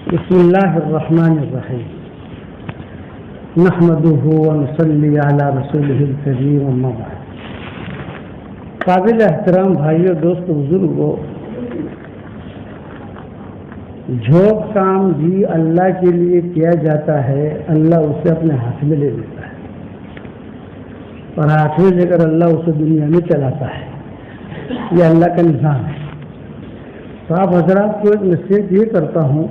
بسم اللہ الرحمن الرحیم نحمده ونصلی علی رسولہ الکریم اما بعد۔ قابل احترام بھائیو، دوست، بزرگوں، جو کام بھی اللہ کے لیے کیا جاتا ہے اللہ اسے اپنے ہاتھ میں لے لیتا ہے، اور ہاتھ میں لے کر اللہ اسے دنیا میں چلاتا ہے۔ یہ اللہ کا نظام ہے۔ تو آپ حضرات کو ایک نصیحت یہ کرتا ہوں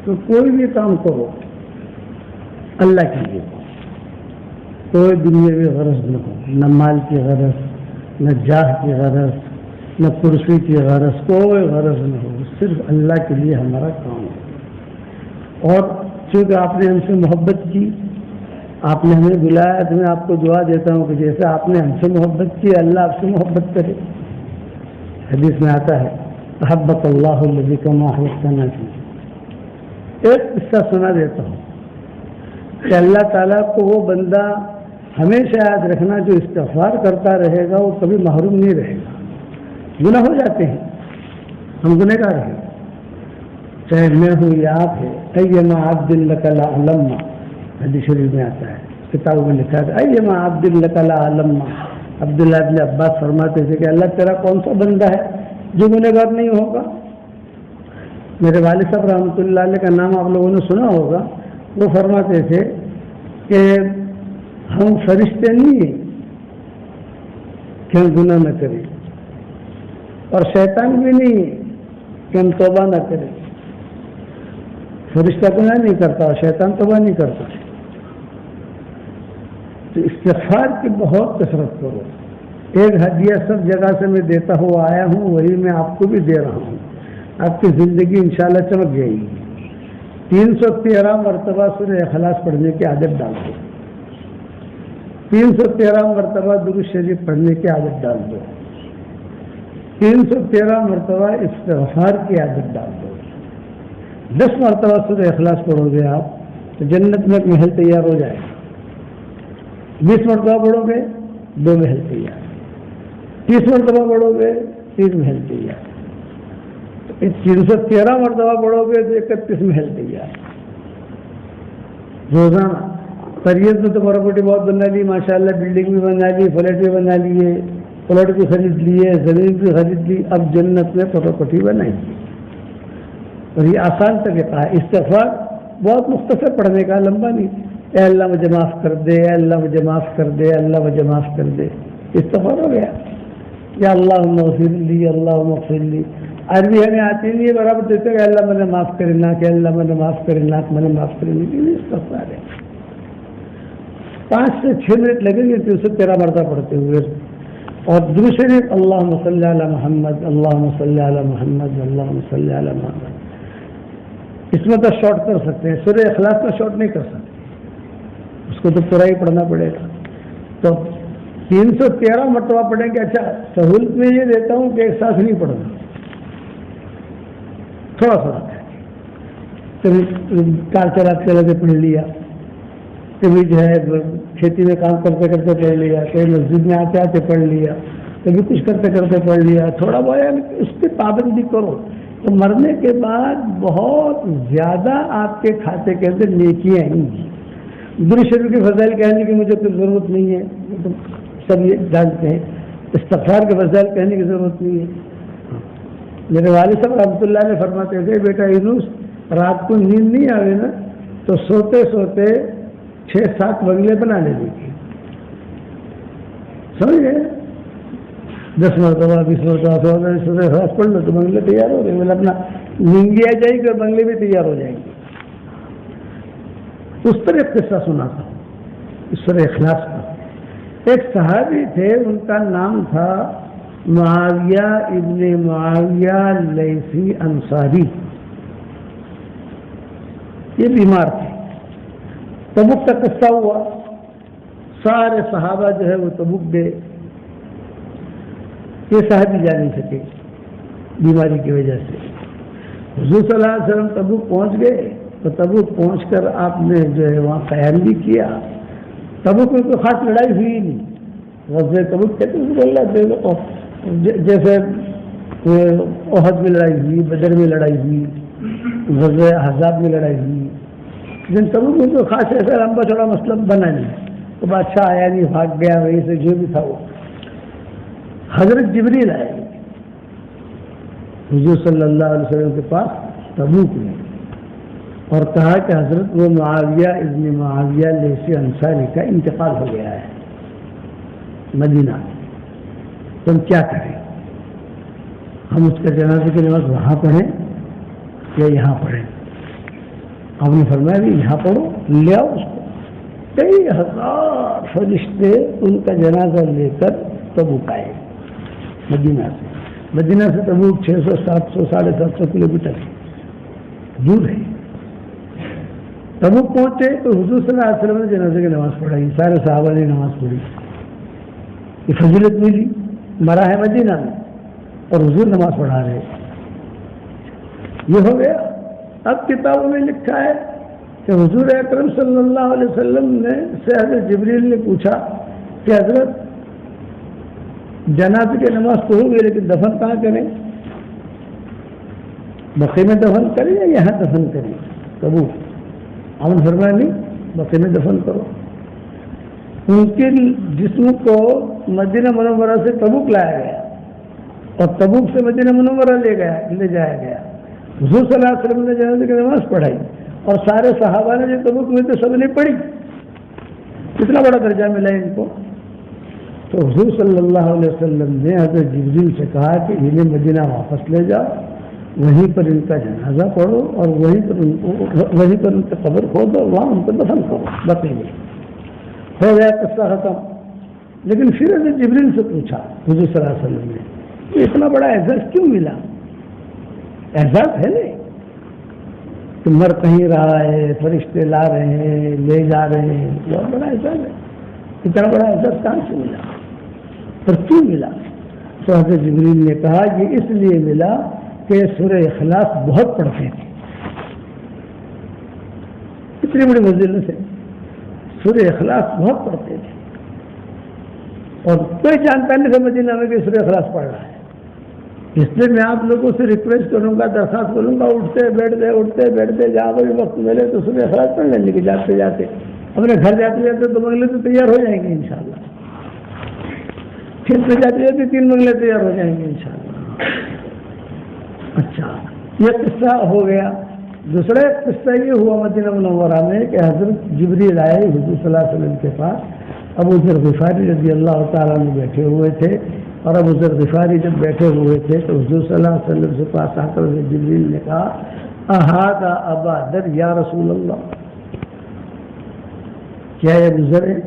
کہ کوئی بھی کام کرو اللہ کے لیے، کوئی دنیاوی غرض نہ ہو، نہ مال کی غرض، نہ جاہ کی غرض، نہ کرسی کی غرض، کوئی غرض نہ ہو، صرف اللہ کے لیے ہمارا کام ہے۔ اور چونکہ آپ نے ہم سے محبت کی، آپ نے ہمیں بلایا، تو میں آپ کو دعا دیتا ہوں کہ جیسے آپ نے ہم سے محبت کی اللہ آپ سے محبت کرے۔ حدیث میں آتا ہے محبت اللہ الذی کما احببتنا فی۔ ایک قصہ سنا دیتا ہوں کہ اللہ تعالیٰ کو وہ بندہ ہمیشہ یاد رکھنا جو استغفار کرتا رہے گا وہ کبھی محروم نہیں رہے گا۔ گناہ ہو جاتے ہیں، ہم گنہگار ہیں، چاہے میں ہوں یا آپ ہے۔ ایما عبد لک لا علما، حدیث شریف میں آتا ہے، کتابوں میں لکھا ہے ایما عبد لک لا علما۔ عبداللہ ابن عباس فرماتے تھے کہ اللہ تیرا کون سا بندہ ہے جو گنہگار نہیں ہوگا۔ میرے والد صاحب رحمۃ اللہ علیہ کا نام آپ لوگوں نے سنا ہوگا، وہ فرماتے تھے کہ ہم فرشتے نہیں ہیں کہ ہم گناہ نہ کریں، اور شیطان بھی نہیں ہے کہ ہم توبہ نہ کریں۔ فرشتہ گناہ نہیں کرتا اور شیطان توبہ نہیں کرتا۔ تو استغفار کی بہت کثرت کرو۔ ایک ہدیہ سب جگہ سے میں دیتا ہوا آیا ہوں، وہی میں آپ کو بھی دے رہا ہوں۔ آپ کی زندگی انشاءاللہ چمک جائے گی۔ 313 مرتبہ سورہ اخلاص پڑھنے کی عادت ڈال دو، 313 مرتبہ درود شریف پڑھنے کی عادت ڈال دو، 313 مرتبہ استغفار کی عادت ڈال دو۔ 10 مرتبہ سورہ اخلاص پڑھو گے آپ تو جنت میں ایک محل تیار ہو جائے گا۔ 20 مرتبہ پڑھو گے 2 محل تیار، 30 مرتبہ پڑھو گے 3 محل تیار، 313 مرتبہ پڑھو گے تو 31 محل تیار۔ روزانہ پریز میں تو پراپرٹی بہت بنا لی ماشاءاللہ، بلڈنگ بھی بنا لی، فلیٹ بھی بنا لیے، پلاٹ بھی خرید لیے، زمین بھی خرید لی، اب جنت میں پراپرٹی بنائیں گے۔ اور یہ آسان طریقہ ہے استغفار، بہت مختصر پڑھنے کا، لمبا نہیں۔ اے اللہ مجھے معاف کر دے، اے اللہ مجھے معاف کر دے، اللہ مجھے معاف کر دے، استغفار ہو گیا۔ یا اللہم اغفر لی، اللہم اغفر لی۔ عربی ہمیں آتی نہیں ہے، برابر دیتے کہ اللہ مجھے معاف کرنا، کہ اللہ مجھے معاف کرنا، مجھے معاف کرنے کے لیے استغفار ہے۔ 5 سے 6 منٹ لگیں گے 313 مرتبہ پڑھتے ہوئے۔ اور درود شریف اللہم صلی علی محمد، اللہم صلی علی محمد، اللہم صلی علی محمد۔ اس میں تو شارٹ کر سکتے ہیں، سورہ اخلاص میں شارٹ نہیں کر سکتے، اس کو تو پورا ہی پڑھنا پڑے گا۔ تو 313 مرتبہ پڑھیں گے۔ اچھا، سہولت میں یہ دیتا ہوں کہ ایک ساتھ نہیں پڑھنا، تھوڑا تھوڑا، کبھی کار چلاتے چلاتے پڑھ لیا، کبھی جو ہے کھیتی میں کام کرتے کرتے پڑھ لیا، کبھی مسجد میں آتے آتے پڑھ لیا، کبھی کچھ کرتے کرتے پڑھ لیا، تھوڑا بہت اس کی پابندی کرو تو مرنے کے بعد بہت زیادہ آپ کے کھاتے کے اندر نیکیاں آئیں گی۔ درود شریف کے فضائل کہنے کی مجھے کوئی ضرورت نہیں ہے، تو سب یہ جانتے ہیں۔ استغفار کے فضائل کہنے کی ضرورت نہیں ہے۔ میرے والد صاحب رحمۃ اللہ علیہ فرماتے تھے بیٹا یونس، رات کو نیند نہیں آئے نا تو سوتے سوتے 6-7 بنگلے بنا لینے کی، سمجھے؟ 10 مرتبہ 20 مرتبہ پڑھ لو تو بنگلے تیار ہو گئے، مطلب اپنا نیند بھی آ جائے گی اور بنگلے بھی تیار ہو جائیں گے۔ اس پر ایک قصہ سناتا ہوں، اس سورہ اخلاص کا۔ ایک صحابی تھے، ان کا نام تھا معاویہ ابن معاویہ لیثی انصاری۔ یہ بیمار تھے۔ تبوک کا قصہ ہوا، سارے صحابہ جو ہے وہ تبوک گئے، یہ صحابی جا نہیں سکے بیماری کی وجہ سے۔ حضور صلی اللہ علیہ وسلم تبوک پہنچ گئے، تو تبوک پہنچ کر آپ نے جو ہے وہاں قیام بھی کیا۔ تبوک میں کوئی خاص لڑائی ہوئی نہیں، غزوہ تبوک کہتے ہیں جیسے احد میں لڑائی ہوئی، بدر میں لڑائی ہوئی، غزوہ احزاب میں لڑائی ہوئی، لیکن تبوک میں تو خاص ایسا لمبا چوڑا مسئلہ بنا نہیں، تو بادشاہ آیا نہیں، بھاگ گیا وہیں سے جو بھی تھا وہ۔ حضرت جبریل آئے حضور صلی اللہ علیہ وسلم کے پاس تبوک میں، اور کہا کہ حضرت وہ معاویہ ابن معاویہ لیثی انصاری کا انتقال ہو گیا ہے مدینہ، تم کیا کریں؟ ہم اس کا جنازے کی نماز وہاں پڑھیں یا یہاں پڑھیں؟ آپ نے فرمایا بھی یہاں پڑھو، لے آؤ اس کو۔ کئی ہزار فرشتے ان کا جنازہ لے کر تبوک آئے مدینہ سے تبوک 600 700 750 کلومیٹر دور ہے۔ تبوک پہنچے تو حضور صلی اللہ علیہ وسلم نے جنازے کی نماز پڑھائی، سارے صحابہ نے نماز پڑھی، یہ فضیلت ملی، مرا ہے مدینہ میں اور حضور نماز پڑھا رہے، یہ ہو گیا۔ اب کتابوں میں لکھا ہے کہ حضور اکرم صلی اللہ علیہ وسلم نے سے حضرت جبریل نے پوچھا کہ حضرت جنازے کی نماز تو ہو گئی لیکن دفن کہاں کریں؟ بقیع میں دفن کریں یا یہاں دفن کریں؟ تبوک ہم نے فرمایا نہیں، بقیع میں دفن کرو۔ ان کے جسم کو مدینہ منورہ سے تبوک لایا گیا اور تبوک سے مدینہ منورہ لے جایا گیا۔ حضور صلی اللہ علیہ وسلم نے جنازے کی نماز پڑھائی اور سارے صحابہ نے جو تبوک میں تھے سب نے پڑھی، کتنا بڑا درجہ ملا ان کو۔ تو حضور صلی اللہ علیہ وسلم نے حضرت جبریل سے کہا کہ انہیں مدینہ واپس لے جاؤ، وہیں پر ان کا جنازہ پڑھو اور وہیں پر ان کا قبر کھودو، وہاں ان کو دفن کرو، بقیع میں۔ ہو گیا قصہ ختم۔ لیکن پھر حضرت جبریل سے پوچھا حضور صلی اللہ علیہ وسلم نے کہ اتنا بڑا اعزاز کیوں ملا؟ اعزاز ہے نہیں کہ مر کہیں رہا ہے، فرشتے لا رہے ہیں، لے جا رہے ہیں، بہت بڑا اعزاز ہے۔ اتنا بڑا اعزاز کہاں سے ملا اور کیوں ملا؟ تو حضرت جبریل نے کہا یہ اس لیے ملا کہ سورہ اخلاص بہت پڑھتے تھے، اتنی بڑی فضیلت ہے، سورہ اخلاص بہت پڑھتے تھے اور کوئی جانتا نہیں تھا مدینہ میں کہ سورہ اخلاص پڑھ رہا ہے۔ اس لیے میں آپ لوگوں سے ریکویسٹ کروں گا، درخواست کروں گا، اٹھتے بیٹھتے جہاں پر وقت ملے تو سورہ اخلاص پڑھ لیں گے، جاتے جاتے اپنے گھر جاتے تو بنگلے تو تیار ہو جائیں گے انشاءاللہ، پھر سے جاتے 3 بنگلے تیار ہو جائیں گے انشاءاللہ۔ اچھا، یہ قصہ ہو گیا۔ دوسرا ایک قصہ یہ ہوا مدینہ منورہ میں کہ حضرت جبریل آئے حضور صلی اللہ علیہ وسلم کے پاس، ابو ذر غفاری رضی اللہ تعالیٰ عنہ بیٹھے ہوئے تھے، اور ابو ذر غفاری جب بیٹھے ہوئے تھے تو حضور صلی اللہ علیہ وسلم سے پاس آ کر جبریل نے کہا اہذا ابا ذر یا رسول اللہ، کیا یہ ابو ذر ہے؟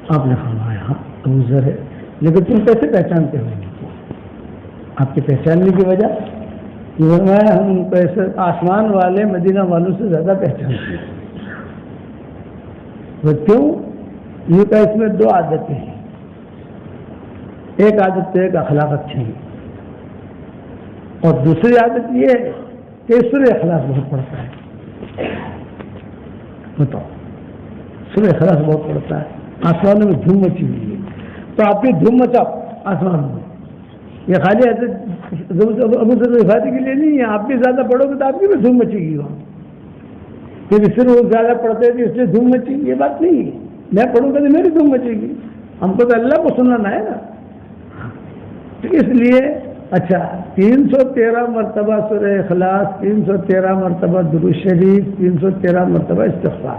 آپ نے فرمایا ہاں ابو ذر ہے، لیکن تم کیسے پہچانتے ہو؟ آپ کی پہچاننے کی وجہ یہ فرمایا ہم ان کو ایسے آسمان والے مدینہ والوں سے زیادہ پہچانتے ہیں۔ وہ کیوں؟ یہ کہ اس میں 2 عادتیں ہیں، ایک عادت تو ایک اخلاق اچھی ہے اور دوسری عادت یہ ہے کہ سورہ اخلاص بہت پڑھتا ہے۔ بتاؤ، سورہ اخلاص بہت پڑھتا ہے، آسمانوں میں دھوم مچی ہوئی ہے، تو آپ کی دھوم مچاؤ آسمان میں، یہ خالی ابو ذر غفاری کے لیے نہیں ہے، آپ بھی زیادہ پڑھو گے تو آپ کی بھی دھوم مچے گی وہاں، کیونکہ صرف وہ زیادہ پڑھتے تھے اس لیے دھوم مچی، یہ بات نہیں ہے، میں پڑھوں گا تو میری دھوم مچے گی، ہم کو تو اللہ کو سننا ہے نا۔ تو اس لیے اچھا 313 مرتبہ سورہ اخلاص، 313 مرتبہ درود شریف، 313 مرتبہ استغفار،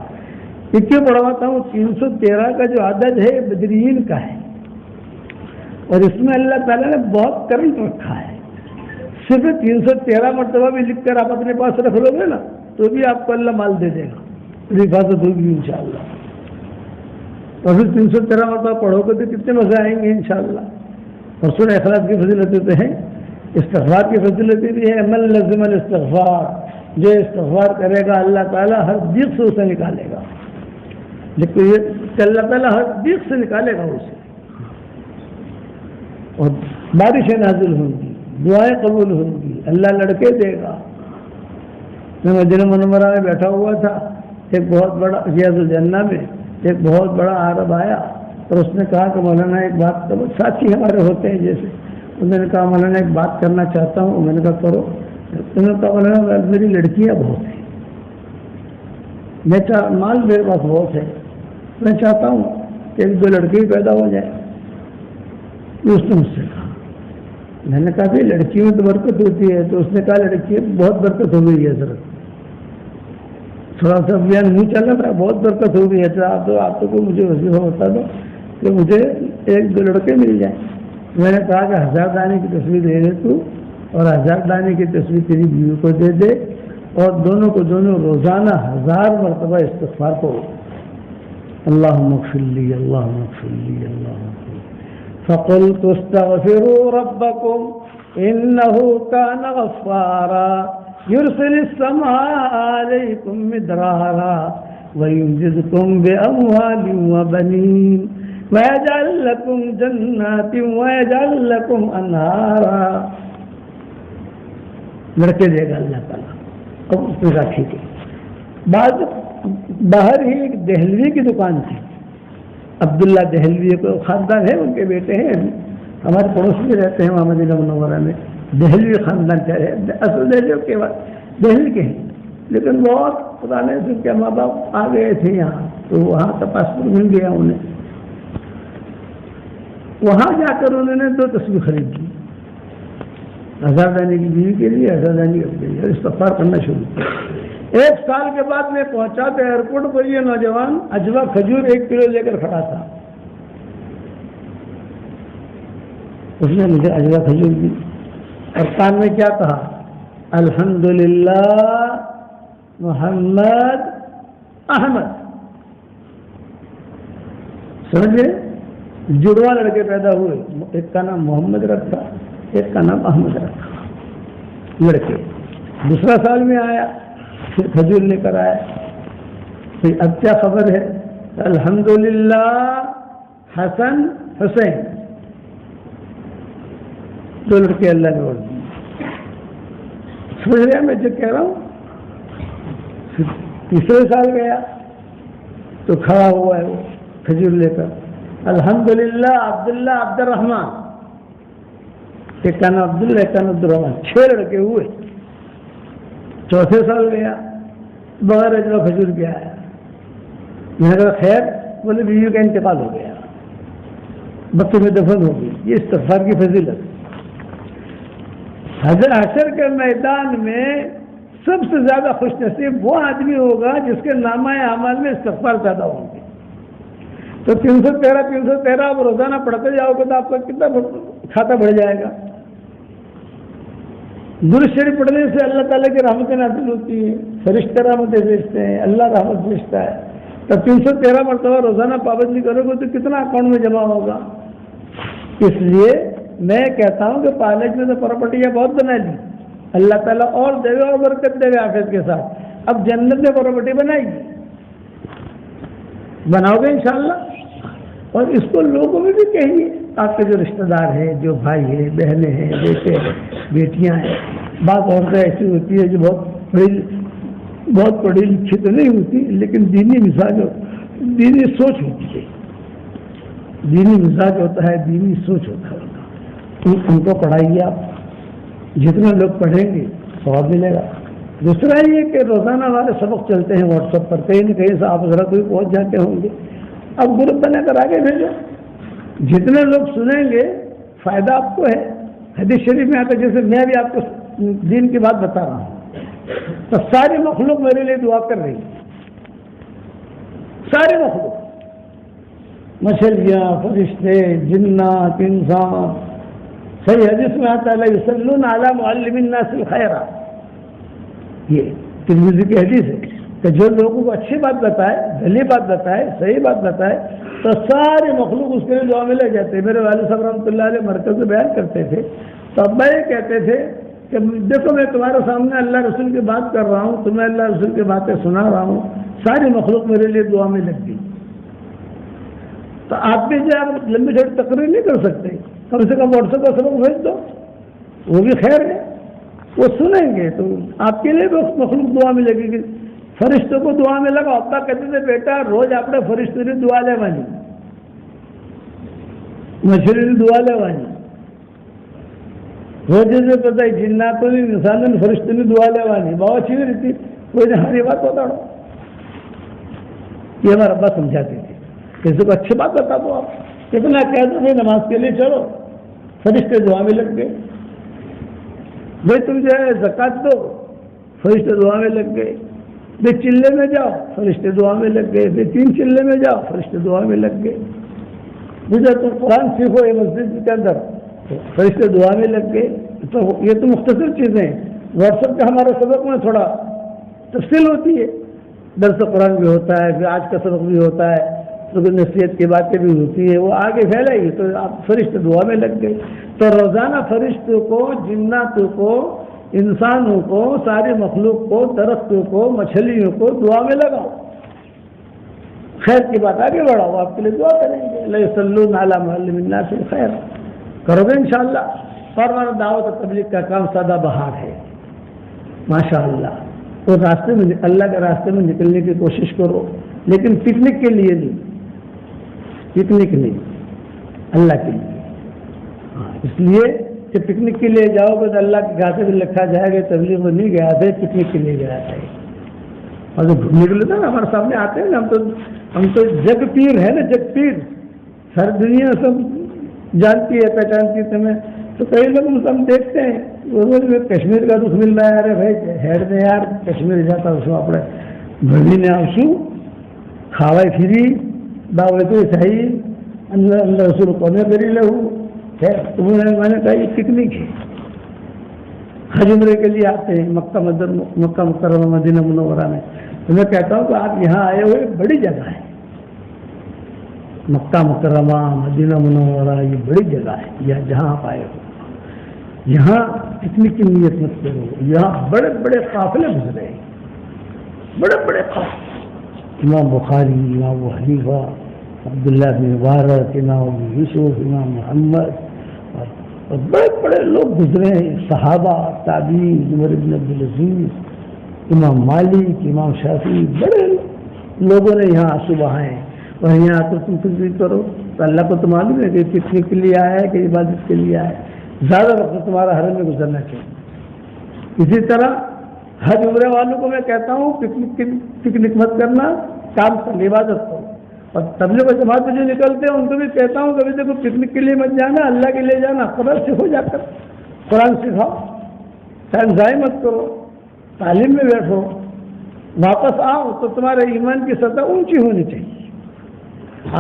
یہ کیوں پڑھواتا ہوں؟ 313 کا جو عدد ہے یہ بدرین کا ہے اور اس میں اللہ تعالیٰ نے بہت کرم رکھا ہے، صرف 313 مرتبہ بھی لکھ کر آپ اپنے پاس رکھ لو گے نا تو بھی آپ کو اللہ مال دے دے گا، حفاظت ہوگی انشاءاللہ۔ اور پھر 313 مرتبہ پڑھو گے تو کتنے مزے آئیں گے انشاءاللہ۔ اور سورہ اخلاص کی فضیلتیں تو ہیں، استغفار کی فضیلتیں بھی ہیں، من لزم الاستغفار، جو استغفار کرے گا اللہ تعالیٰ ہر ضیق سے اسے نکالے گا، لیکن یہ اللہ تعالیٰ ہر ضیق سے نکالے گا اسے، اور بارشیں نازل ہوں گی، دعائیں قبول ہوں گی، اللہ لڑکے دے گا۔ میں مدینہ منورہ میں بیٹھا ہوا تھا، ایک بہت بڑا ریاض الجنہ میں ایک بہت بڑا عرب آیا اور اس نے کہا کہ مولانا ایک بات کرو، ساتھی ہمارے ہوتے ہیں جیسے، انہوں نے کہا مولانا ایک بات کرنا چاہتا ہوں، میں نے کہا کرو۔ انہوں نے کہا میری لڑکیاں بہت ہیں، مال میرے پاس بہت ہے، میں چاہتا ہوں کہ 1-2 لڑکے پیدا ہو جائیں۔ اس نے مجھ سے کہا، میں نے کہا کہ لڑکی میں تو برکت ہوتی ہے، تو اس نے کہا لڑکی بہت برکت ہو گئی ہے حضرت، تھوڑا سا بیان منہ چل رہا تھا، بہت برکت ہو گئی ہے، آپ تو مجھے وظیفہ بتا دو کہ مجھے 1-2 لڑکے مل جائیں۔ میں نے کہا کہ 1000 دانے کی تصویر دے دے تو، اور 1000 دانے کی تصویر تیری بیوی کو دے دے، اور دونوں کو روزانہ 1000 مرتبہ استغفار کرو، اللہم اغفر لی اللہم اغفر لی اللہم اغفر لی۔ فقلت استغفروا ربکم انہ کان غفارا یرسل السماء علیکم مدرارا ویمددکم باموال وبنین وَيَجْعَلْ لَكُمْ جَنَّاتٍ وَيَجْعَلْ لَكُمْ أَنْهَارًا۔ لڑکے دے گا اللہ تعالیٰ۔ اب اس نے کہا ٹھیک ہے۔ باہر ہی ایک دہلوی کی دکان تھی، عبداللہ دہلوی کو خاندان ہے، ان کے بیٹے ہیں، ہمارے پڑوس میں رہتے ہیں وہاں مدینہ منورہ میں، دہلوی خاندان کا ہے، اصل دہلی کے بعد دہلی کے ہیں، لیکن بہت پرانے سے ان کے ماں باپ آ گئے تھے یہاں، تو وہاں کا پاسپورٹ مل گیا انہیں۔ وہاں جا کر انہوں نے 2 تصویر خرید لی، 1000 دانے کی بیوی کے لیے، 1000 دانے کے لیے، استغفار کرنا شروع کیا۔ 1 سال کے بعد میں پہنچا تو ایئرپورٹ پر یہ نوجوان اجوا کھجور 1 کلو لے کر کھڑا تھا۔ اس نے مجھے اجوا کھجور دی اور کان میں کیا کہا، الحمدللہ محمد احمد۔ سمجھے، جڑواں لڑکے پیدا ہوئے، ایک کا نام محمد رکھا، ایک کا نام احمد رکھا، لڑکے۔ دوسرا سال میں آیا، پھر کھجور لے کر آیا، پھر اب کیا خبر ہے، الحمدللہ حسن حسین، 2 لڑکے اللہ نے اور دیے۔ سمجھ رہے ہیں میں جو کہہ رہا ہوں۔ پھر تیسرے سال گیا تو کھڑا ہوا ہے وہ کھجور لے کر، الحمدللہ عبداللہ عبد الرحمن، ایک کا نام عبداللہ ایک کا نام عبد الرحمن، 6 لڑکے ہوئے۔ چوتھے سال گیا، بغیر اجوا کھجور کے آیا، میں نے کہا خیر، بولے بیوی کا انتقال ہو گیا، بچوں میں دفن ہو گئی۔ یہ استغفار کی فضیلت۔ حشر کے میدان میں سب سے زیادہ خوش نصیب وہ آدمی ہوگا جس کے نامہ اعمال میں استغفار زیادہ ہوں گے۔ تو 313 آپ روزانہ پڑھتے جاؤ گے تو آپ کا کتنا کھاتا بڑھ جائے گا۔ درود شریف پڑھنے سے اللہ تعالیٰ کی رحمتیں نازل ہوتی ہیں، فرشتے رحمتیں بھیجتے ہیں، اللہ رحمت بھیجتا ہے۔ تو 313 مرتبہ روزانہ پابندی کرو گے تو کتنا اکاؤنٹ میں جمع ہوگا۔ اس لیے میں کہتا ہوں کہ کالج میں تو پراپرٹیاں بہت بنا لی، اللہ تعالیٰ اور دے گا اور برکت دے گا آفیت کے ساتھ۔ اب جنت میں پراپرٹی بنائے گی، بناؤ گے انشاءاللہ، اور اس کو لوگوں میں بھی کہیں، آپ کے جو رشتہ دار ہیں، جو بھائی ہیں، بہنیں ہیں، بیٹے ہیں، بیٹیاں ہیں۔ بعض عورتیں ایسی ہوتی ہے جو بہت پڑھی لکھی تو نہیں ہوتی، لیکن دینی مزاج، دینی سوچ ہوتی ہے، دینی مزاج ہوتا ہے، دینی سوچ ہوتا ہے، ان کو پڑھائیے آپ، جتنا لوگ پڑھیں گے ثواب ملے گا۔ دوسرا یہ کہ روزانہ ہمارے سبق چلتے ہیں واٹس ایپ پر، کہیں نہ کہیں سے آپ ذرا کوئی پہنچ جاتے ہوں گے، اب گروپ بنا کر آگے بھیجو، جتنے لوگ سنیں گے فائدہ آپ کو ہے۔ حدیث شریف میں آتا ہے، جیسے میں بھی آپ کو دین کی بات بتا رہا ہوں، تو ساری مخلوق میرے لیے دعا کر رہی ہے، سارے مخلوق، مچھلیاں، فرشتے، جنات، انسان۔ صحیح حدیث میں آتا ہے یصلون علی معلم الناس الخیر، یہ ترمذی کی حدیث ہے کہ جو لوگوں کو اچھی بات بتائے، بھلی بات بتائے، صحیح بات بتائے، تو سارے مخلوق اس کے لیے دعا میں لے جاتے ہیں۔ میرے والد صاحب رحمۃ اللہ علیہ مرکز میں بیان کرتے تھے، تو ابا یہ کہتے تھے کہ دیکھو میں تمہارے سامنے اللہ رسول کی بات کر رہا ہوں، تمہیں اللہ رسول کی باتیں سنا رہا ہوں، ساری مخلوق میرے لیے دعا میں لگ گئی۔ تو آپ بھی جو آپ لمبی چھوٹی تقریر نہیں کر سکتے، کم سے کم واٹس ایپ پر سبق بھیج دو، وہ بھی خیر ہے، وہ سنیں گے تو آپ کے لیے بھی مخلوق دعا میں لگے گی۔ فرشتوں کو دعا میں لگا، ابا کہتے تھے بیٹا روز آپ نے فرشتوں نے دعا لے وانی، مچھلی نے دعا لے وانی، وہ جیسے پتہ ہے جناتوں نے انسانوں نے فرشتوں نے دعا لیوانی بہت اچھی رہتی کوئی نے ہماری بات بتاڑو. یہ ہمارا ابا سمجھاتے تھے. کسی کو اچھی بات بتا دو آپ کتنا کہہ دو بھائی نماز کے لیے چلو فرشتے دعا میں لگ گئے. بھائی تم جو ہے زکات دو فرشتے دعا میں لگ گئے. بھائی چلے میں جاؤ فرشتے دعا میں لگ گئے. بھائی 3 چلے میں جاؤ فرشتے دعا میں لگ گئے. مجھے تم قرآن سیکھو یہ مسجد کے اندر فرشتے دعا میں لگ گئے. تو یہ تو مختصر چیزیں ہیں. واٹس ایپ کا ہمارا سبق میں تھوڑا تفصیل ہوتی ہے. درس قرآن بھی ہوتا ہے پھر آج کا سبق بھی ہوتا ہے تو نصیحت کی باتیں بھی ہوتی ہیں وہ آگے پھیلائے گی. تو آپ فرشتے دعا میں لگ گئے. تو روزانہ فرشتوں کو جناتوں کو انسانوں کو ساری مخلوق کو درختوں کو مچھلیوں کو دعا میں لگاؤ. خیر کی بات آگے بڑھاؤ آپ کے لیے دعا کریں گے. لا یصلون علی معلم الناس الخیر کرو گے انشاءاللہ. اور ہمارا دعوت و تبلیغ کا کام سادہ بہار ہے ماشاءاللہ. تو راستے میں اللہ کے راستے میں نکلنے کی کوشش کرو لیکن پکنک کے لیے نہیں. پکنک نہیں اللہ کے لیے. اس لیے کہ پکنک کے لیے جاؤ گے تو اللہ کے گھاٹے میں لکھا جائے گا تبلیغ میں نہیں گیا تھا پکنک کے لیے گیا تھا. اور جو نکلے تھے نا ہمارے سامنے آتے ہیں نا ہم تو جگ پیر ہے نا جگ پیر. ساری دنیا سب جانتی ہے پہچانتی ہے تمہیں. تو کئی لوگ ہم دیکھتے ہیں روز میں کشمیر کا دکھ مل رہا ہے. ارے بھائی ہیڈ میں یار کشمیر جاتا اس اپنے بھڑی نے آسو کھاوائی پھری دعوت صحیح اللہ رسول کو کری لہو. میں نے کہا یہ پکنک ہے. حج عمرے کے لیے آتے ہیں مکہ مکرمہ مدینہ منورہ میں. تو میں کہتا ہوں کہ آپ یہاں آئے ہوئے بڑی جگہ ہے. مکہ مکرمہ مدینہ منورہ یہ بڑی جگہ ہے. یہ جہاں آپ آئے ہو یہاں پکنک کی نیت مت کرو. یہاں بڑے بڑے قافلے گزرے ہیں بڑے بڑے قافلے. امام بخاری امام ابو حنیفہ عبداللہ بن مبارک امام ابو یوسف امام محمد اور بڑے بڑے لوگ گزرے ہیں. صحابہ تابعین عمر بن عبدالعزیز امام مالک امام شافعی بڑے لوگوں نے یہاں آنسو بہائے. اور یہاں آ کر تم فکر کرو تو اللہ کو تو معلوم ہے کہ پکنک کے لیے آیا ہے کہ عبادت کے لیے آیا ہے. زیادہ وقت تمہارا حرم میں گزرنا چاہیے. اسی طرح حج عمرے والوں کو میں کہتا ہوں پکنک مت کرنا کام کر عبادت کرو. اور تبلیغ و جماعت میں جو نکلتے ہیں ان کو بھی کہتا ہوں کبھی دیکھو پکنک کے لیے مت جانا اللہ کے لیے جانا. خبر سیکھو جا کر قرآن سکھاؤ ٹائم ضائع مت کرو تعلیم میں بیٹھو. واپس آؤ تو تمہارے ایمان کی سطح اونچی ہونی چاہیے.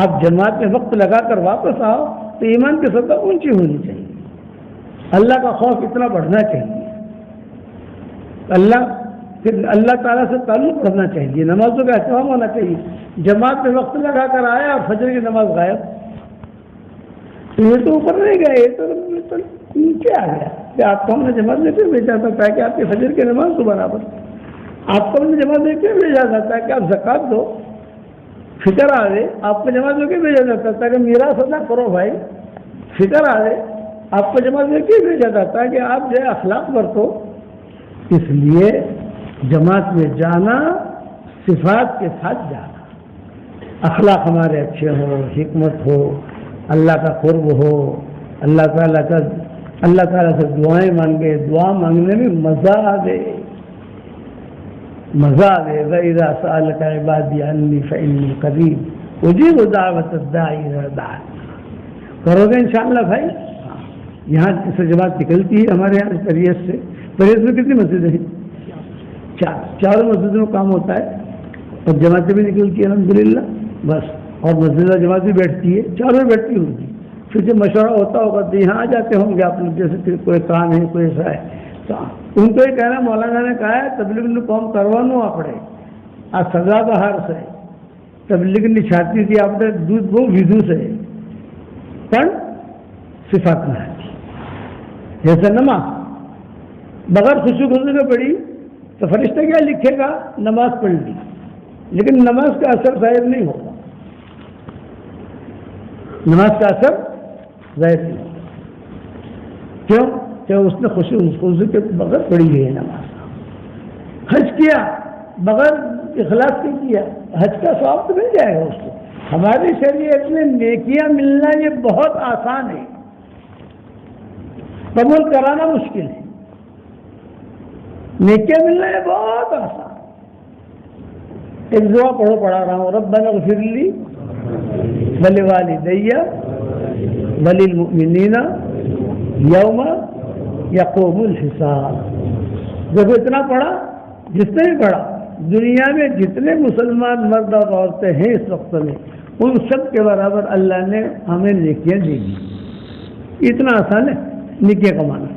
آپ جماعت میں وقت لگا کر واپس آؤ تو ایمان کی سطح اونچی ہونی چاہیے. اللہ کا خوف اتنا بڑھنا چاہیے. اللہ تعالیٰ سے تعلق رکھنا چاہیے. نمازوں کا اہتمام ہونا چاہیے. جماعت میں وقت لگا کر آیا اور فجر کی نماز غائب تو یہ تو اوپر نہیں گیا یہ تو نیچے آ گیا. کہ آپ کو ہم نے جماعت میں کیوں بھیجا تھا تاکہ آپ کی فجر کی نماز کو برابر. آپ کو ہم نے جماعت میں کیوں بھیجا تھا تاکہ آپ زکات دو فکر آ گئے. آپ کو جماعت میں کیوں بھیجا جاتا تاکہ میراث ادا کرو بھائی فکر آ گئے. آپ کو جماعت میں کیوں بھیجا جاتا ہے کہ آپ جو ہے اخلاق برتو. اس لیے جماعت میں جانا صفات کے ساتھ جانا. اخلاق ہمارے اچھے ہو حکمت ہو اللہ کا قرب ہو اللہ تعالیٰ سے دعائیں مانگے. دعا مانگنے میں مزہ آ گئے وَإِذَا سَأَلَكَ عِبَادِي عَنِّي فَإِنِّي قَرِيبٌ أُجِيبُ دَعْوَةَ الدَّاعِ إِذَا دَعَانِ. کرو گے انشاءاللہ بھائی. یہاں سے جماعت نکلتی ہے ہمارے یہاں پریس سے. پریس میں کتنی مسجدیں ہیں؟ 4. چاروں مسجدوں میں کام ہوتا ہے اور جماعتیں بھی نکلتی ہے الحمدللہ بس. اور مسجد جماعت بھی بیٹھتی ہے چاروں بیٹھتی ہوگی. پھر جب مشورہ ہوتا ہوگا تو یہاں آ جاتے ہوں گے آپ لوگ جیسے پھر کوئی کام ہے کوئی ایسا ہے تو ان کو یہ کہنا مولانا نے کہا ہے تبلیغ کام کروانا پڑے آ سزا بہار سے تبلیغ چھاتی تھی آپ نے دودھ بہو ویدو سے پر صفات نہ جیسے نماز بغیر خوشی کے پڑھی تو فرشتہ کیا لکھے گا نماز پڑھ لی لیکن نماز کا اثر ظاہر نہیں ہوگا. نماز کا اثر ظاہر نہیں ہوگا. کیوں کہ اس نے خوشی کے بغیر پڑھی ہے نماز. حج کیا بغیر اخلاص کے کیا حج کا ثواب تو مل جائے گا اس کو. ہماری شریعت میں نیکیاں ملنا یہ بہت آسان ہے. قبول کرانا مشکل ہے، نیکیاں ملنا ہے بہت آسان۔ ایک دعا پڑھا رہا ہوں، ربنا اغفر لی ولوالدی وللمؤمنین یوم یقوم الحساب۔ جب اتنا پڑھا، جس نے بھی پڑھا، دنیا میں جتنے مسلمان مرد اور عورتیں ہیں اس وقت میں، ان سب کے برابر اللہ نے ہمیں نیکیاں دی۔ اتنا آسان ہے نیکیاں کمانا۔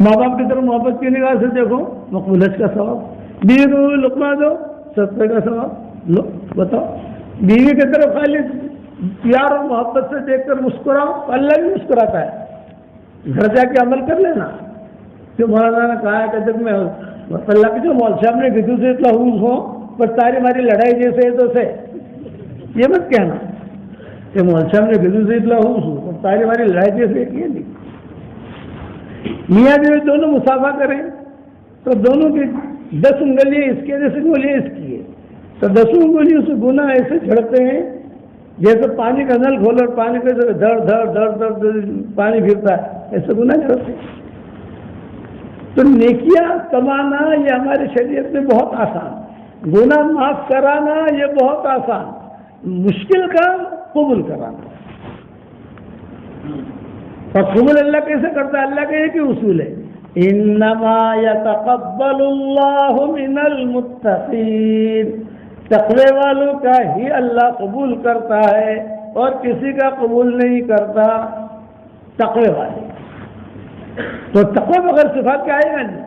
ماں باپ کی طرف محبت کی نگاہ سے دیکھو، مقبول حج کا ثواب، بیوی کو لقمہ دو، صدقے کا ثواب لو۔ بتاؤ، بیوی کی طرف خالی پیار اور محبت سے دیکھ کر مسکراؤ، اللہ بھی مسکراتا ہے۔ گھر جا کے عمل کر لینا۔ جو مولانا نے کہا ہے کہ جب میں اللہ کے جو مول صاحب نے گدو سے اتنا حوض ہو پر تاری ہماری لڑائی جیسے تو سے، یہ مت کہنا کہ مول صاحب نے گدو سے اتنا حوض ہو پر تاری ہماری لڑائی جیسے، یہ نہیں۔ میاں بیوی دونوں مسافہ کریں تو دونوں کی 10 انگلیاں اس کے، 10 انگلیاں اس کی ہے، تو 10 انگلیوں سے گناہ ایسے جھڑتے ہیں جیسے پانی کا نل کھولو اور پانی کا دھڑ دھڑ دھڑ دھڑ پانی پھرتا ہے، ایسے گناہ جھڑتے ہیں۔ تو نیکیاں کمانا یہ ہماری شریعت میں بہت آسان، گناہ معاف کرانا یہ بہت آسان، مشکل کام قبول کرانا۔ اور قبول اللہ کیسے کرتا ہے؟ اللہ کا ایک ہی اصول ہے، انما یتقبل اللہ من المتقین، تقوی والوں کا ہی اللہ قبول کرتا ہے اور کسی کا قبول نہیں کرتا، تقوی والے۔ تو تقوی بغیر صفات کیا آئے گا نہیں؟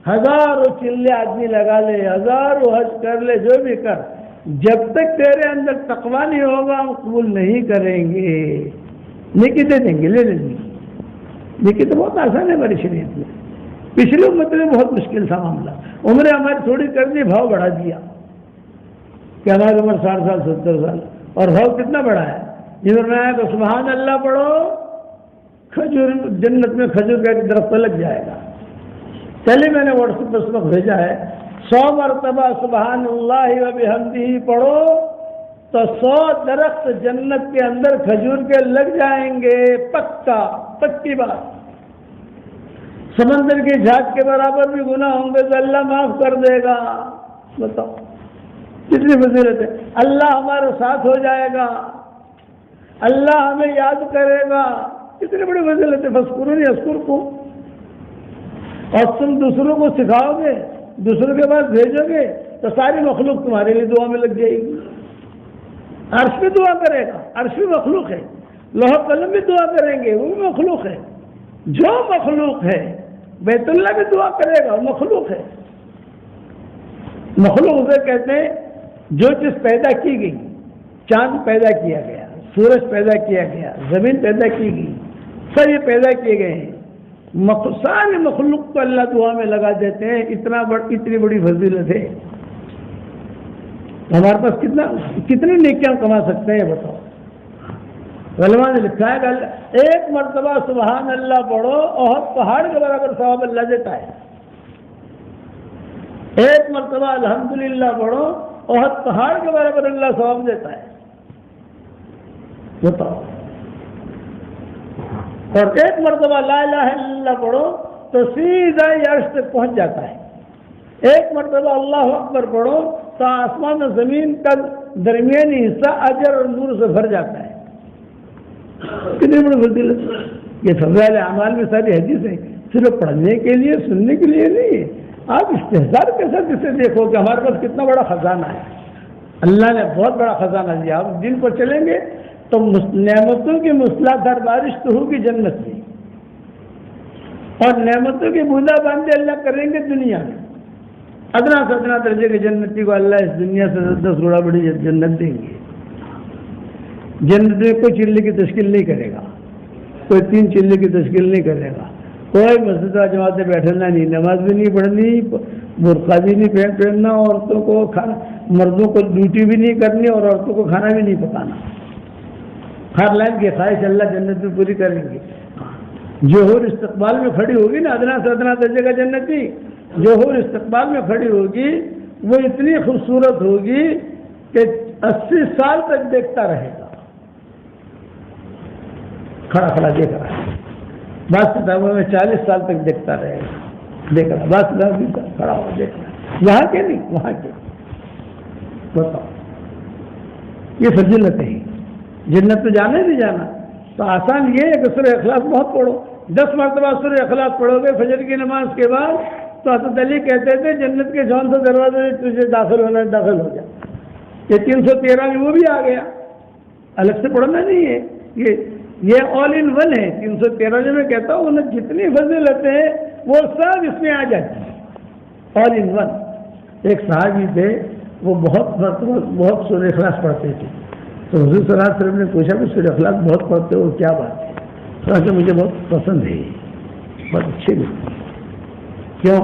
ہزاروں چلے آدمی لگا لے، ہزاروں حج کر لے، جو بھی کر، جب تک تیرے اندر تقوی نہیں ہوگا ہم قبول نہیں کریں گے۔ نیکی دے دیں گے، لے لیں گے۔ نیکی تو بہت آسان ہے ہماری شریعت میں۔ پچھلی امت میں بہت مشکل تھا معاملہ، عمریں ہماری تھوڑی کر دی، بھاؤ بڑھا دیا کہ ہماری عمر 60 سال 70 سال، اور بھاؤ کتنا بڑا ہے؟ جنہوں نے کہا کہ سبحان اللہ پڑھو، کھجور جنت میں کھجور کا ایک درخت لگ جائے گا۔ چلیے میں نے واٹس ایپ پر اس وقت بھیجا ہے، 100 مرتبہ سبحان اللہ و بحمدہ پڑھو تو 100 درخت جنت کے اندر کھجور کے لگ جائیں گے، پکا، پکی بات۔ سمندر کی جھاگ کے برابر بھی گناہ ہوں گے تو اللہ معاف کر دے گا۔ بتاؤ کتنی فضیلت ہے۔ اللہ ہمارے ساتھ ہو جائے گا، اللہ ہمیں یاد کرے گا، کتنی بڑی فضیلت ہے۔ فاذکرونی اذکرکم، اور تم دوسروں کو سکھاؤ گے، دوسروں کے پاس بھیجو گے تو ساری مخلوق تمہارے لیے دعا میں لگ جائے گی۔ عرش بھی دعا کرے گا، عرش بھی مخلوق ہے، لوح قلم بھی دعا کریں گے، وہ بھی مخلوق ہے۔ جو مخلوق ہے، بیت اللہ بھی دعا کرے گا، مخلوق ہے۔ مخلوق اسے کہتے ہیں جو چیز پیدا کی گئی، چاند پیدا کیا گیا، سورج پیدا کیا گیا، زمین پیدا کی گئی، سب یہ پیدا کیے گئے ہیں، سارے مخلوق کو اللہ دعا میں لگا دیتے ہیں۔ اتنی بڑی فضیلت ہے، ہمارے پاس کتنی نیکیاں کما سکتے ہیں بتاؤ۔ علماء نے لکھا ہے کہ ایک مرتبہ سبحان اللہ پڑھو، احد پہاڑ کے برابر ثواب اللہ دیتا ہے۔ ایک مرتبہ الحمدللہ پڑھو، احد پہاڑ کے برابر اللہ ثواب دیتا ہے، بتاؤ۔ اور ایک مرتبہ لا الہ الا اللہ پڑھو تو سیدھا عرش تک پہنچ جاتا ہے۔ ایک مرتبہ اللہ اکبر پڑھو تو آسمان و زمین کا درمیانی حصہ اجر اور نور سے بھر جاتا ہے۔ کتنی بڑی فضیلت۔ یہ فضائل اعمال میں ساری حدیثیں صرف پڑھنے کے لیے، سننے کے لیے نہیں ہے، آپ استحضار کے ساتھ اسے دیکھو کہ ہمارے پاس کتنا بڑا خزانہ ہے۔ اللہ نے بہت بڑا خزانہ دیا۔ آپ دن پر چلیں گے تو نعمتوں کی مسلادھار بارش تو ہوگی جنت میں، اور نعمتوں کی بوندہ باندھی اللہ کریں گے دنیا میں۔ ادنا سے ادنا درجے کے جنتی کو اللہ اس دنیا سے 10 گنا بڑی جنت دیں گے۔ جنت میں کوئی چلے کی تشکیل نہیں کرے گا، کوئی 3 چلے کی تشکیل نہیں کرے گا، کوئی مسجد جماعت میں بیٹھنا نہیں، نماز بھی نہیں پڑھنی، برقع بھی نہیں پہننا، عورتوں کو مردوں کو ڈیوٹی بھی نہیں کرنی، اور عورتوں کو کھانا بھی نہیں پکانا۔ ہر لائن کی خواہش اللہ جنت میں پوری کریں گے۔ جو حور استقبال میں کھڑی ہوگی نا، ادنا سے ادنا درجے کا جنتی، جو حور استقبال میں کھڑی ہوگی وہ اتنی خوبصورت ہوگی کہ 80 سال تک دیکھتا رہے گا، کھڑا کھڑا دیکھ رہا ہے۔ بعض کتابوں میں 40 سال تک دیکھتا رہے گا، دیکھ رہا، بعض کتاب بھی کھڑا ہوا دیکھ رہا، یہاں کے نہیں وہاں کے. بتاؤ، یہ فضیلت ہے. جنت تو جانا ہی نہیں جانا، تو آسان یہ ہے کہ سورہ اخلاص بہت پڑھو. 10 مرتبہ سورہ اخلاص پڑھو گے فجر کی نماز کے بعد تو حضرت علی کہتے تھے جنت کے جون سے دروازے سے تجھے داخل ہونا ہے، داخل ہو جا. یہ 313 میں وہ بھی آ گیا، الگ سے پڑھنا نہیں ہے. یہ آل ان ون ہے. 313 جو میں کہتا ہوں انہیں جتنی فضیلتیں ہیں وہ سب اس میں آ جاتی ہیں، آل ان ون. ایک صحابی تھے وہ بہت سورہ اخلاص پڑھتے تھے، تو حضور صلی اللہ علیہ وسلم نے پوچھا کہ سورہ اخلاص بہت پڑھتے ہو کیا بات ہے؟ تو مجھے بہت پسند ہے، بہت اچھی لگتی. کیوں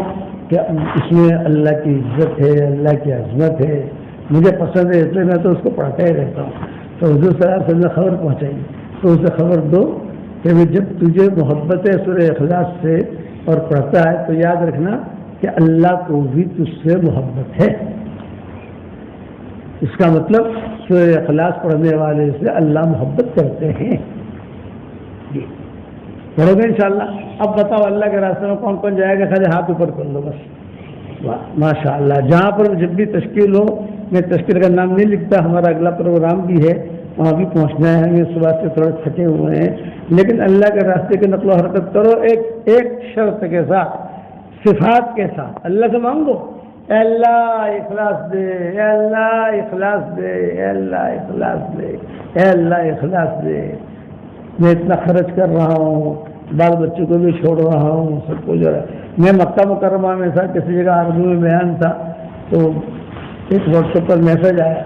کہ اس میں اللہ کی عزت ہے، اللہ کی عظمت ہے، مجھے پسند ہے، اس لیے میں تو اس کو پڑھتا ہی رہتا ہوں. تو حضور صلی اللہ علیہ وسلم نے خبر پہنچائی، تو اسے خبر دو کہ جب تجھے محبت ہے سورہ اخلاص سے اور پڑھتا ہے تو یاد رکھنا کہ اللہ کو بھی تجھ سے محبت ہے. اس کا مطلب سورہ اخلاص پڑھنے والے سے اللہ محبت کرتے ہیں. جی پڑھو گے انشاءاللہ. اب بتاؤ اللہ کے راستے میں کون کون جائے گا؟ خالی ہاتھ اوپر کر لو بس. ماشاء اللہ. جہاں پر جب بھی تشکیل ہو، میں تشکیل کا نام نہیں لکھتا، ہمارا اگلا پروگرام بھی ہے، وہاں بھی پہنچنا ہے. ہمیں صبح سے تھوڑا تھکے ہوئے ہیں، لیکن اللہ کے راستے کی نقل و حرکت کرو ایک شرط کے ساتھ، صفات کے ساتھ. اللہ سے مانگو، اے اللہ اخلاص دے، اے اللہ اخلاص دے، اے اللہ اخلاص دے، اے اللہ اخلاص دے. میں اتنا خرچ کر رہا ہوں، بال بچوں کو بھی چھوڑ رہا ہوں، سب کو جو ہے. میں مکہ مکرمہ میں تھا، کسی جگہ عربی میں بیان تھا، تو ایک واٹس ایپ پر میسج آیا.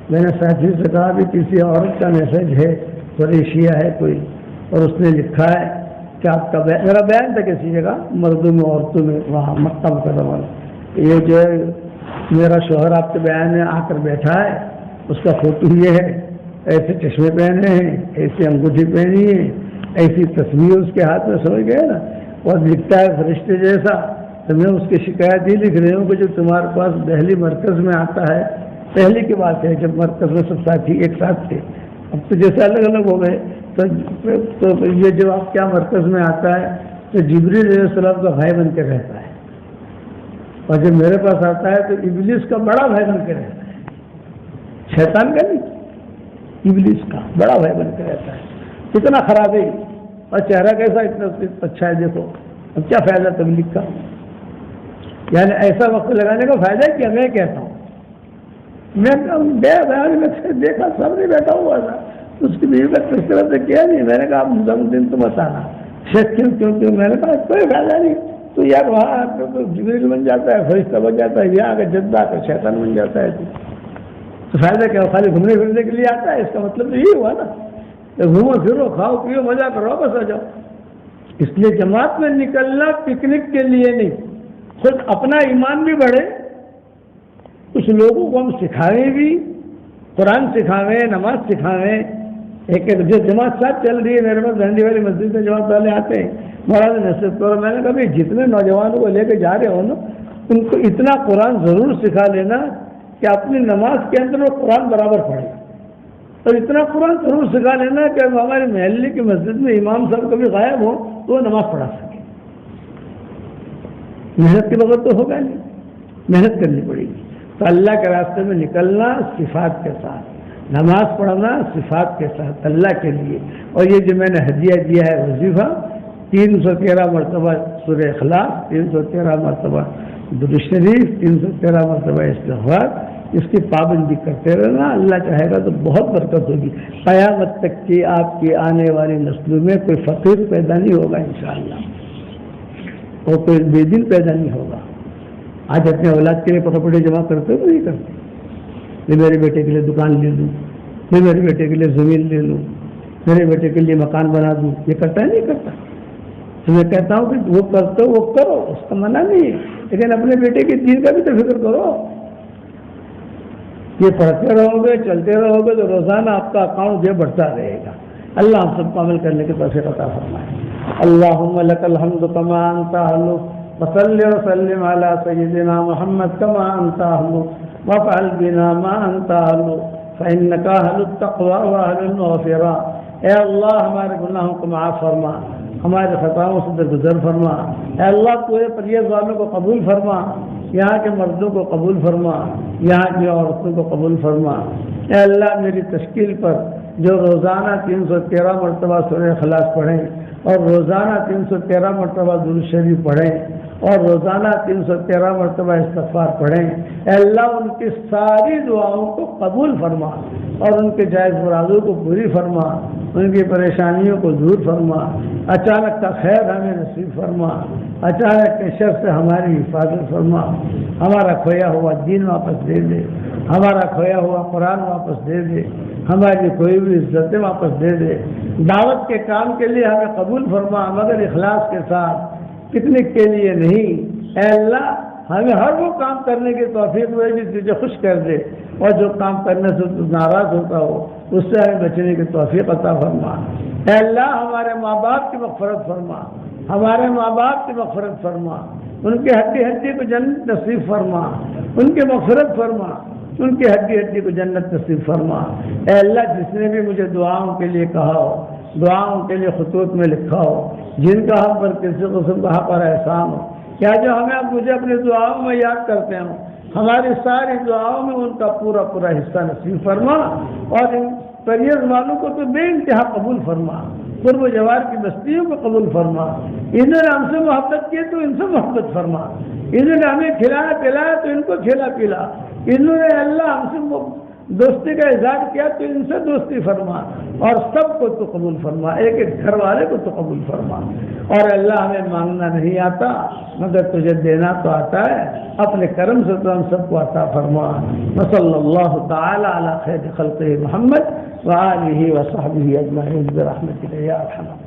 میں نے ساتھی سے کہا بھی کسی عورت کا میسج ہے، قریشیہ ہے کوئی، اور اس نے لکھا ہے کہ آپ کا میرا بیان تھا کسی جگہ مردوں میں عورتوں میں وہاں مکہ مکرمہ میں، یہ جو ہے میرا شوہر آپ کے بیان میں آ کر بیٹھا ہے، اس کا فوٹو یہ ہے، ایسے چشمے پہنے ہیں، ایسی انگوٹھی پہنی ہے، ایسی تصویر اس کے ہاتھ میں، سمجھ گئے نا، اور لکھتا ہے فرشتے جیسا. تو میں اس کی شکایت یہ لکھ رہی ہوں کہ جو تمہارے پاس دہلی مرکز میں آتا ہے، پہلے کی بات ہے جب مرکز میں سب ساتھی ایک ساتھ تھے، اب تو جیسے الگ الگ ہو گئے، تو یہ جو آپ کیا مرکز میں آتا ہے تو جبریل علیہ السلام کا بھائی بن کے رہتا ہے، اور جب میرے پاس آتا ہے تو ابلیس کا بڑا بھائی بن کے رہتا ہے. شیطان کا نہیں، ابلیس کا بڑا بھائی بن کے رہتا ہے. کتنا خراب ہے، اور چہرہ کیسا اتنا اچھا ہے. دیکھو اب کیا فائدہ تبلیغ کا، یعنی ایسا وقت لگانے کا فائدہ ہے. کیا میں کہتا ہوں، میں دیکھا سب نہیں بیٹھا ہوا تھا، اس کی بیوی کا تذکرہ سے کیا نہیں. میں نے کہا دن تو بتانا کیوں میں نے کہا کوئی فائدہ نہیں. تو یار وہاں تو جبریل بن جاتا ہے، فرشتہ بن جاتا ہے، یہاں کا جدہ کا شیطان بن جاتا ہے. تو فائدہ کیا؟ خالی گھومنے پھرنے کے لیے آتا ہے، اس کا مطلب تو یہی ہوا نا، گھومو پھرو، کھاؤ پیو، مزہ کرو، بس آ جاؤ. اس لیے جماعت میں نکلنا پکنک کے لیے نہیں، خود اپنا ایمان بھی بڑھے، کچھ لوگوں کو ہم سکھائیں بھی، قرآن سکھاویں، نماز سکھاویں. ایک جو جماعت ساتھ چل رہی ہے، میرے پاس ڈنڈی والی مسجد میں جماعت والے آتے ہیں، مولانا نصرت پر، میں نے کہا بھائی جتنے نوجوانوں کو لے کے جا رہے ہو نا، ان کو اتنا قرآن ضرور سکھا لینا کہ اپنی نماز کے اندر وہ قرآن برابر پڑھے، اور اتنا قرآن ضرور سکھا لینا کہ ہمارے محلے کی مسجد میں امام صاحب کبھی غائب ہو تو وہ نماز پڑھا سکے. محنت کے بغیر تو ہوگا نہیں، محنت کرنی پڑے گی. تو اللہ کے راستے میں نکلنا صفات کے ساتھ، نماز پڑھنا صفات کے ساتھ اللہ کے لیے. اور یہ جو میں نے ہدیہ دیا ہے وظیفہ، 313 مرتبہ سورہ اخلاص، 313 مرتبہ درود شریف، 313 مرتبہ استغفار، اس کی پابندی کرتے رہنا. اللہ چاہے گا تو بہت برکت ہوگی. قیامت تک کی آپ کی آنے والی نسلوں میں کوئی فقیر پیدا نہیں ہوگا انشاءاللہ، اور کوئی بے دین پیدا نہیں ہوگا. آج اپنے اولاد کے لیے پراپرٹی جمع کرتے ہو نہیں کرتے؟ میں میرے بیٹے کے لیے دکان لے لوں، میں میرے بیٹے کے لیے زمین لے لوں، میرے بیٹے کے لیے مکان بنا دوں، یہ کرتا ہے نہیں کرتا؟ تو میں کہتا ہوں کہ وہ کرتے ہو وہ کرو، اس کا منع نہیں ہے، لیکن اپنے بیٹے کے دین کا بھی تو فکر کرو. یہ پڑھتے رہو گے، چلتے رہو گے تو روزانہ آپ کا اکاؤنٹ جو بڑھتا رہے گا. اللہ ہم سب کو عمل کرنے کی توفیق عطا فرمائے. اللہم لک الحمد کما انت اہل، وصلی وسلم علی سیدنا محمد کما انت اہل، وافعل بنا ما انت اہل، فانک اہل التقوی واہل المغفرہ. اے اللہ ہمارے گناہوں کو معاف فرما، ہمارے خطاؤں سے درگزر فرما، اے اللہ پورے پریز والوں کو قبول فرما، یہاں کے مردوں کو قبول فرما، یہاں کی عورتوں کو قبول فرما۔ اے اللہ میری تشکیل پر جو روزانہ 313 مرتبہ سورہ اخلاص پڑھیں اور روزانہ 313 مرتبہ درود شریف پڑھیں اور روزانہ 313 مرتبہ استغفار پڑھیں، اے اللہ ان کی ساری دعاؤں کو قبول فرما اور ان کے جائز مرادوں کو پوری فرما، ان کی پریشانیوں کو دور فرما، اچانک کا خیر ہمیں نصیب فرما، اچانک کے شر سے ہماری حفاظت فرما، ہمارا کھویا ہوا دین واپس دے دے، ہمارا کھویا ہوا قرآن واپس دے دے، ہماری کوئی بھی عزتیں واپس دے دے، دعوت کے کام کے لیے ہمیں قبول فرما مگر اخلاص کے ساتھ، پکنک کے لیے نہیں۔ اے اللہ ہمیں ہر وہ کام کرنے کی توفیق دے جو تجھے خوش کر دے، اور جو کام کرنے سے تو ناراض ہوتا ہو اس سے ہمیں بچنے کی توفیق عطا فرما۔ اے اللہ ہمارے ماں باپ کی مغفرت فرما، ہمارے ماں باپ کی مغفرت فرما، ان کی ہڈی ہڈی کو جنت نصیب فرما، ان کی مغفرت فرما، ان کی ہڈی ہڈی کو جنت نصیب فرما۔ اے اللہ جس نے بھی مجھے دعاؤں کے لیے کہا ہو، دعاؤں کے لیے خطوط میں لکھا ہو، جن کا ہم پر کسی قسم کا حق اور احسان ہو، کیا جو ہمیں اب مجھے اپنی دعاؤں میں یاد کرتے ہوں، ہماری ساری دعاؤں میں ان کا پورا پورا حصہ نصیب فرما، اور ان پریز والوں کو تو بے انتہا قبول فرما، قرب و جوار کی بستیوں کو قبول فرما، انہوں نے ہم سے محبت کی تو ان سے محبت فرما، انہوں نے ہمیں کھلایا پلایا تو ان کو کھلا پلا، انہوں نے اللہ ہم سے دوستی کا اظہار کیا تو ان سے دوستی فرما، اور سب کو تو قبول فرما، ایک ایک گھر والے کو تو قبول فرما۔ اور اللہ ہمیں مانگنا نہیں آتا مگر تجھے دینا تو آتا ہے، اپنے کرم سے تو ہم سب کو عطا فرما۔ وصلی اللہ تعالی علی خیر خلقہ محمد وآلہ وصحبہ اجمعین برحمتک یا ارحم۔